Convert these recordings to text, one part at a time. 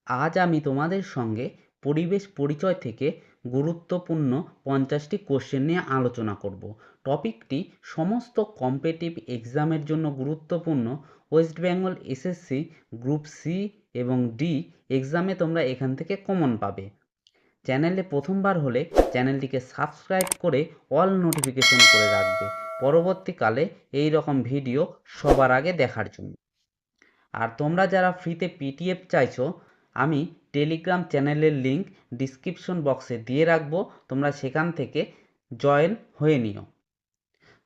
আজ আমি তোমাদের সঙ্গে পরিবেশ পরিচয় থেকে গুরুত্বপূর্ণ 50টি কোশ্চেন নিয়ে আলোচনা করব। টপিকটি সমস্ত কম্পিটিটিভ এক্সামের জন্য গুরুত্বপূর্ণ। West Bengal SSC group C এবং ডি এক্সামে তোমরা এখান থেকে কমন পাবে। চ্যানেলে প্রথমবার হলে চ্যানেলটিকে সাবস্ক্রাইব করে অল নোটিফিকেশন করে রাখবে পরবর্তীকালে এই রকম ভিডিও সবার আগে দেখার জন্য। আর তোমরা যারা ফ্রিতে পিডিএফ চাইছো, আমি টেলিগ্রাম চ্যানেলের লিঙ্ক ডিসক্রিপশন বক্সে দিয়ে রাখবো, তোমরা সেখান থেকে জয়েন হয়ে নিও।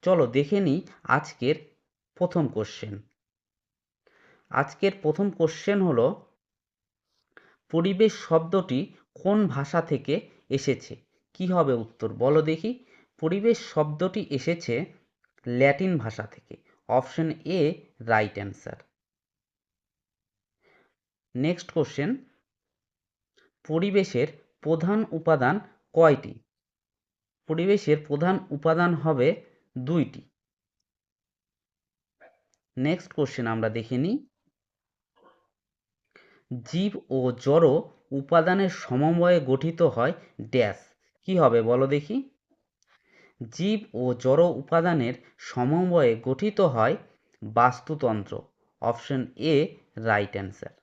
চলো দেখে নিই আজকের প্রথম কোশ্চেন। আজকের প্রথম কোশ্চেন হলো, পরিবেশ শব্দটি কোন ভাষা থেকে এসেছে? কি হবে উত্তর বলো দেখি। পরিবেশ শব্দটি এসেছে ল্যাটিন ভাষা থেকে। Option A right answer. Next question, পরিবেশের প্রধান উপাদান কয়টি? পরিবেশের প্রধান উপাদান হবে 2টি। নেক্সট কোশ্চেন আমরা দেখে নিই, জীব ও জড় উপাদানের সমন্বয়ে গঠিত হয় ড্যাশ। কি হবে বলো দেখি। জীব ও জড় উপাদানের সমন্বয়ে গঠিত হয় বাস্তুতন্ত্র। Option A right answer.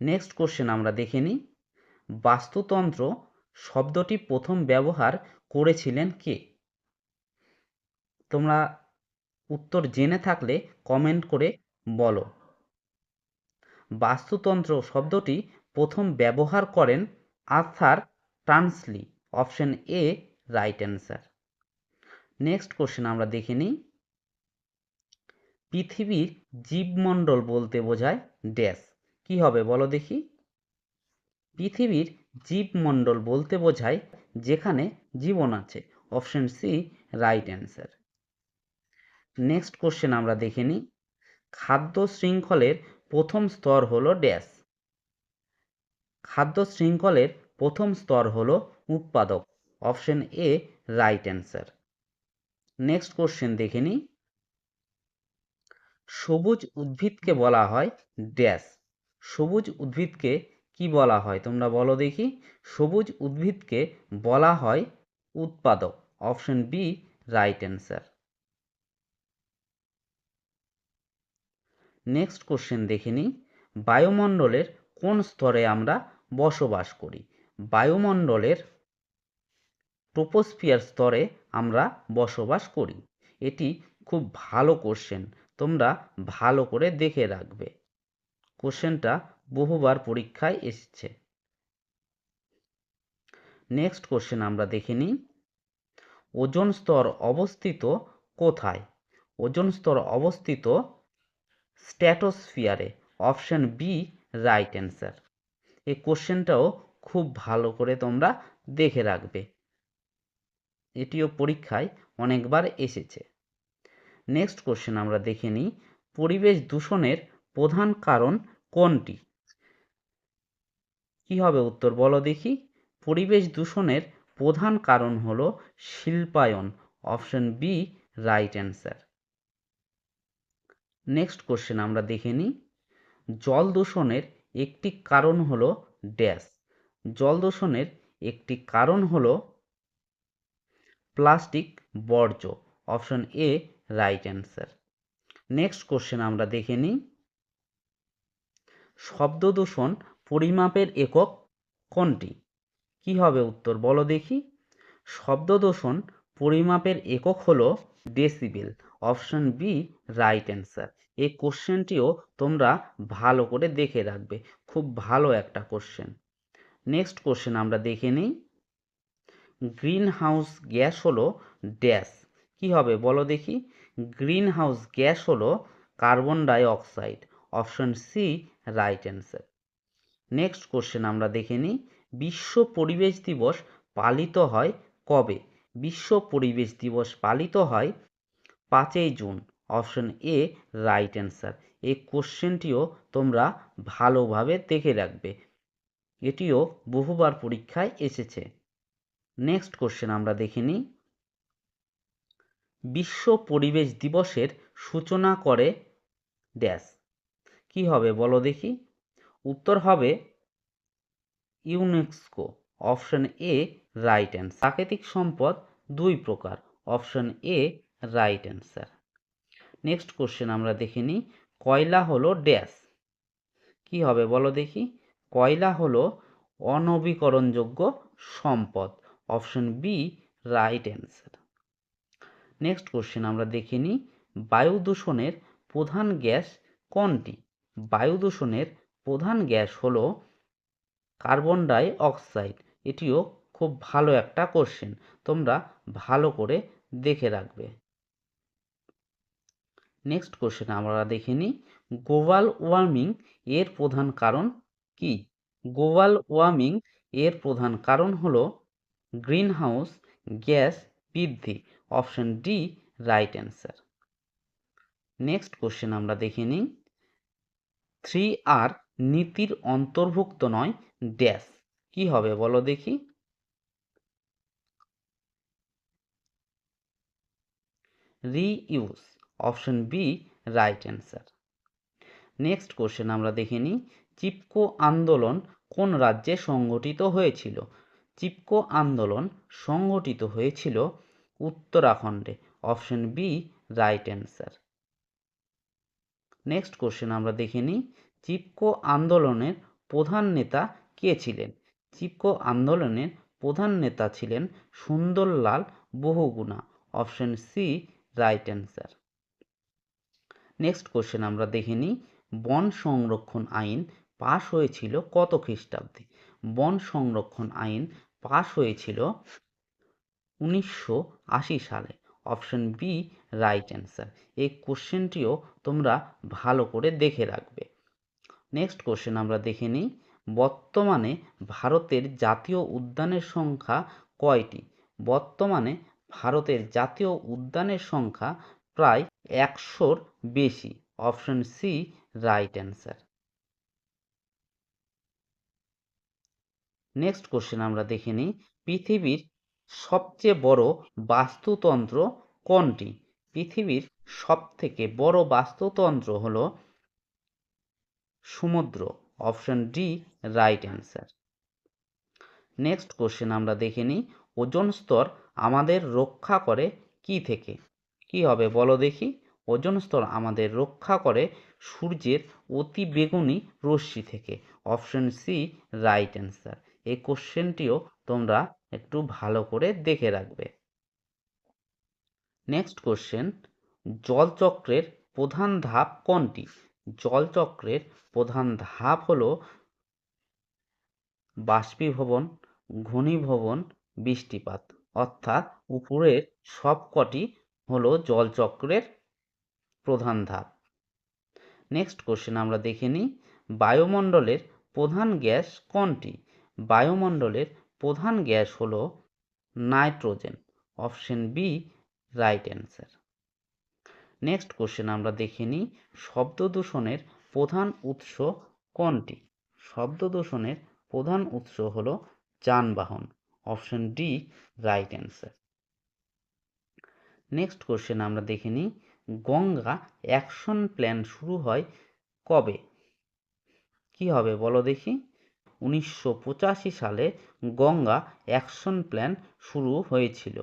Next question আমরা দেখে নিই, বাস্তুতন্ত্র শব্দটি প্রথম ব্যবহার করেছিলেন কে? তোমরা উত্তর জেনে থাকলে কমেন্ট করে বলো। বাস্তুতন্ত্র শব্দটি প্রথম ব্যবহার করেন Arthur Tansley. Option A right answer. Next question আমরা দেখে নিই, পৃথিবীর জীবমণ্ডল বলতে বোঝায় ড্যাশ। কি হবে বলো দেখি। পৃথিবীর জীবমণ্ডল বলতে বোঝায় যেখানে জীবন আছে। Option C right answer. Next question আমরা দেখে নিই, খাদ্য শৃঙ্খলের প্রথম স্তর হলো ড্যাশ। খাদ্য শৃঙ্খলের প্রথম স্তর হলো উৎপাদক। Option A right answer. Next question দেখে নিই, সবুজ উদ্ভিদকে বলা হয় ড্যাশ। সবুজ উদ্ভিদকে কি বলা হয় তোমরা বলো দেখি। সবুজ উদ্ভিদকে বলা হয় উৎপাদক। Option B right answer. Next question দেখে নিই, বায়ুমণ্ডলের কোন স্তরে আমরা বসবাস করি? বায়ুমণ্ডলের ট্রপোস্ফিয়ার স্তরে আমরা বসবাস করি। এটি খুব ভালো কোশ্চেন, তোমরা ভালো করে দেখে রাখবে। কোশ্চেনটা বহুবার পরীক্ষায় এসেছে। নেক্সট কোশ্চেন আমরা দেখে নিই, ওজোন স্তর অবস্থিত কোথায়? ওজোন স্তর অবস্থিত স্ট্র্যাটোস্ফিয়ারে। Option B right answer. এই কোশ্চেনটাও খুব ভালো করে তোমরা দেখে রাখবে, এটিও পরীক্ষায় অনেকবার এসেছে। নেক্সট কোশ্চেন আমরা দেখে নিই, পরিবেশ দূষণের প্রধান কারণ কোনটি? কি হবে উত্তর বলো দেখি। পরিবেশ দূষণের প্রধান কারণ হলো শিল্পায়ন। Option B right answer. Next question আমরা দেখে নিই, জল দূষণের একটি কারণ হলো ড্যাশ। জল দূষণের একটি কারণ হলো প্লাস্টিক বর্জ্য। Option A right answer. Next question আমরা দেখে নিই, শব্দ দূষণ পরিমাপের একক কোনটি? কি হবে উত্তর বলো দেখি। শব্দ দূষণ পরিমাপের একক হলো decibel. Option B right answer. এই কোশ্চেনটিও তোমরা ভালো করে দেখে রাখবে, খুব ভালো একটা কোশ্চেন। নেক্সট কোশ্চেন আমরা দেখে নিই, গ্রিন হাউস গ্যাস হলো ড্যাশ। কি হবে বলো দেখি। গ্রিন হাউস গ্যাস হলো কার্বন ডাই অক্সাইড। Option C right answer. Next question আমরা দেখে নিই, বিশ্ব পরিবেশ দিবস পালিত হয় কবে? বিশ্ব পরিবেশ দিবস পালিত হয় 5ই June. Option A right answer. এই কোশ্চেনটিও তোমরা ভালোভাবে দেখে রাখবে, এটিও বহুবার পরীক্ষায় এসেছে। নেক্সট কোশ্চেন আমরা দেখে নিই, বিশ্ব পরিবেশ দিবসের সূচনা করে ড্যাশ। কি হবে বলো দেখি। উত্তর হবে UNESCO. Option A right answer. প্রাকৃতিক সম্পদ দুই প্রকার। Option A right answer. Next question আমরা দেখে নিই, কয়লা হলো ড্যাশ। কি হবে বলো দেখি? কয়লা হলো অনবীকরণযোগ্য সম্পদ। Option B right answer. Next question আমরা দেখে নিই, বায়ু দূষণের প্রধান গ্যাস কোনটি? বায়ু দূষণের প্রধান গ্যাস হলো কার্বন ডাই অক্সাইড। এটিও খুব ভালো একটা কোশ্চেন, তোমরা ভালো করে দেখে রাখবে। নেক্সট কোশ্চেন আমরা দেখে নিই, গ্লোবাল ওয়ার্মিং এর প্রধান কারণ কি? গ্লোবাল ওয়ার্মিং এর প্রধান কারণ হলো গ্রিনহাউস গ্যাস বৃদ্ধি। Option D right answer. Next question আমরা দেখে নিই, 3R নীতির অন্তর্ভুক্ত নয় ড্যাশ। কি হবে বলো দেখি? Reuse. Option B right answer. Next question আমরা দেখে নিই, চিপকো আন্দোলন কোন রাজ্যে সংগঠিত হয়েছিল? চিপকো আন্দোলন সংগঠিত হয়েছিল উত্তরাখণ্ডে। Option B right answer. Next question আমরা দেখে নিই, চিপকো আন্দোলনের প্রধান নেতা কে ছিলেন? চিপকো আন্দোলনের প্রধান নেতা ছিলেন Sundarlal Bahuguna. Option C right answer. Next question আমরা দেখে নিই, বন সংরক্ষণ আইন পাশ হয়েছিল কত খ্রিস্টাব্দে? বন সংরক্ষণ আইন পাশ হয়েছিল 1980 সালে। Option B right answer. এই কোশ্চেনটিও তোমরা ভালো করে দেখে রাখবে। নেক্সট কোশ্চেন আমরা দেখে নিই, বর্তমানে ভারতের জাতীয় উদ্যানের সংখ্যা কয়টি? বর্তমানে ভারতের জাতীয় উদ্যানের সংখ্যা প্রায় 100-র বেশি। Option C right answer. Next question আমরা দেখে নিই, পৃথিবীর সবচেয়ে বড় বাস্তুতন্ত্র কোনটি? পৃথিবীর সবথেকে বড় বাস্তুতন্ত্র হলো সমুদ্র। Option D right answer. Next question আমরা দেখে নিই, ওজোন স্তর আমাদের রক্ষা করে কি থেকে? কি হবে বলো দেখি? ওজোন স্তর আমাদের রক্ষা করে সূর্যের অতি বেগুনি রশ্মি থেকে। Option C right answer. এই কোশ্চেনটিও তোমরা একটু ভালো করে দেখে রাখবে। নেক্সট কোশ্চেন, জলচক্রের প্রধান ধাপ কোনটি? জলচক্রের প্রধান ধাপ হলো বাষ্পীভবন, ঘনীভবন, বৃষ্টিপাত। অর্থাৎ উপরের সবকটি হলো জলচক্রের প্রধান ধাপ। নেক্সট কোশ্চেন আমরা দেখে নিই, বায়ুমণ্ডলের প্রধান গ্যাস কোনটি? বায়ুমণ্ডলের প্রধান গ্যাস হলো nitrogen. Option B right answer. Next question আমরা দেখে নিই, শব্দ দূষণের প্রধান উৎস কোনটি? শব্দ দূষণের প্রধান উৎস হলো যানবাহন। Option D right answer. Next question আমরা দেখে নিই, গঙ্গা অ্যাকশন প্ল্যান শুরু হয় কবে? কি হবে বলো দেখি? 1985 সালে গঙ্গা অ্যাকশন প্ল্যান শুরু হয়েছিল।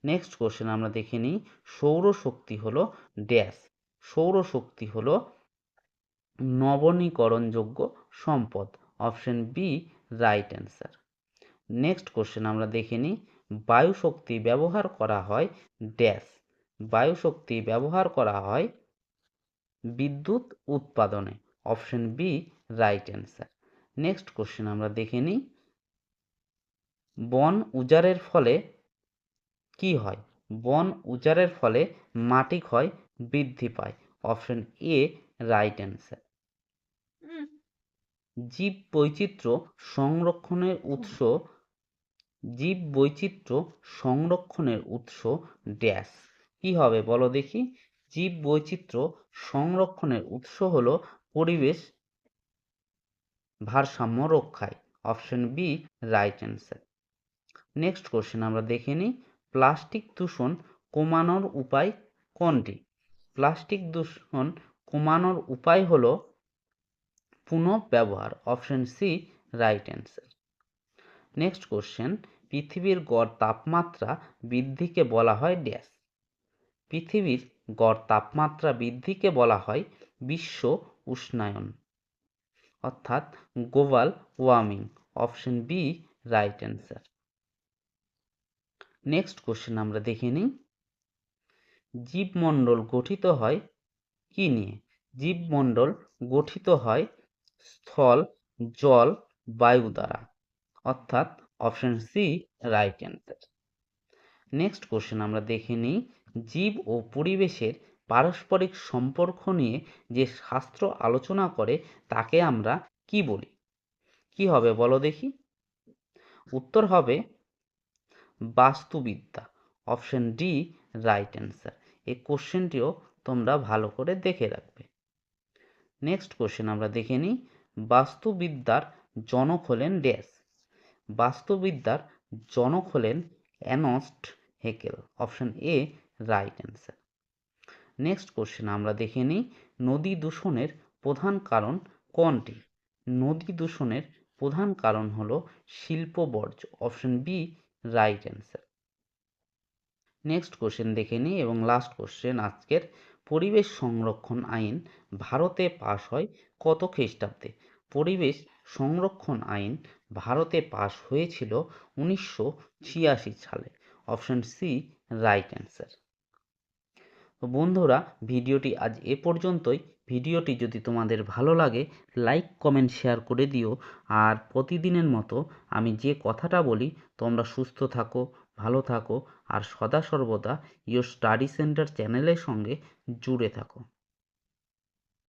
নেক্সট কোশ্চেন আমরা দেখে নিই, সৌরশক্তি হলো ড্যাশ। সৌরশক্তি হলো নবনীকরণযোগ্য সম্পদ। Option B right answer. Next question আমরা দেখে নিই, বায়ু শক্তি ব্যবহার করা হয় ড্যাশ। বায়ু শক্তি ব্যবহার করা হয় বিদ্যুৎ উৎপাদনে। Option B right answer. Next question আমরা দেখে নিই, বন উজাড়ের ফলে কি হয়? বন উজাড়ের ফলে মাটি ক্ষয় বৃদ্ধি পায়। Option A right answer. জীব বৈচিত্র্য সংরক্ষণের উৎস, জীব বৈচিত্র্য সংরক্ষণের উৎস ড্যাশ। কি হবে বলো দেখি? জীব বৈচিত্র্য সংরক্ষণের উৎস হলো পরিবেশ ভারসাম্য রক্ষায়। Option B right answer. Next question আমরা দেখে নিই, প্লাস্টিক দূষণ কমানোর উপায় কোনটি? প্লাস্টিক দূষণ কমানোর উপায় হলো পুনঃব্যবহার, option C right answer. Next question, পৃথিবীর গড় তাপমাত্রা বৃদ্ধিকে বলা হয় ড্যাশ। পৃথিবীর গড় তাপমাত্রা বৃদ্ধিকে বলা হয় বিশ্ব উষ্ণায়ন, অর্থাৎ global warming, option B right answer. Next question আমরা দেখে নিই, জীবমণ্ডল গঠিত হয় কি নিয়ে? জীবমণ্ডল গঠিত হয় স্থল, জল, বায়ু দ্বারা, অর্থাৎ option C right answer. Next question আমরা দেখে নিই, জীব ও পরিবেশের পারস্পরিক সম্পর্ক নিয়ে যে শাস্ত্র আলোচনা করে তাকে আমরা কি বলি? কি হবে বলো দেখি? উত্তর হবে বাস্তুবিদ্যা, অপশন ডি রাইট অ্যান্সার। এই কোশ্চেনটিও তোমরা ভালো করে দেখে রাখবে। নেক্সট কোশ্চেন আমরা দেখে নিই, বাস্তুবিদ্যার জনক হলেন ড্যাশ। বাস্তুবিদ্যার জনক হলেন Ernst Haeckel, option A right answer. Next question আমরা দেখে নিই, নদী দূষণের প্রধান কারণ কোনটি? নদী দূষণের প্রধান কারণ হলো শিল্প বর্জ্য, option B right answer. Next question দেখে নিই এবং লাস্ট কোশ্চেন আজকের, পরিবেশ সংরক্ষণ আইন ভারতে পাশ হয় কত খ্রিস্টাব্দে? পরিবেশ সংরক্ষণ আইন ভারতে পাশ হয়েছিল 1986 সালে, অপশন সি রাইট অ্যান্সার। তো বন্ধুরা, ভিডিওটি আজ এ পর্যন্তই। ভিডিওটি যদি তোমাদের ভালো লাগে লাইক কমেন্ট শেয়ার করে দিও। আর প্রতিদিনের মতো আমি যে কথাটা বলি, তোমরা সুস্থ থাকো, ভালো থাকো আর সদা সর্বদা ইয়োর স্টাডি সেন্টার চ্যানেলের সঙ্গে জুড়ে থাকো।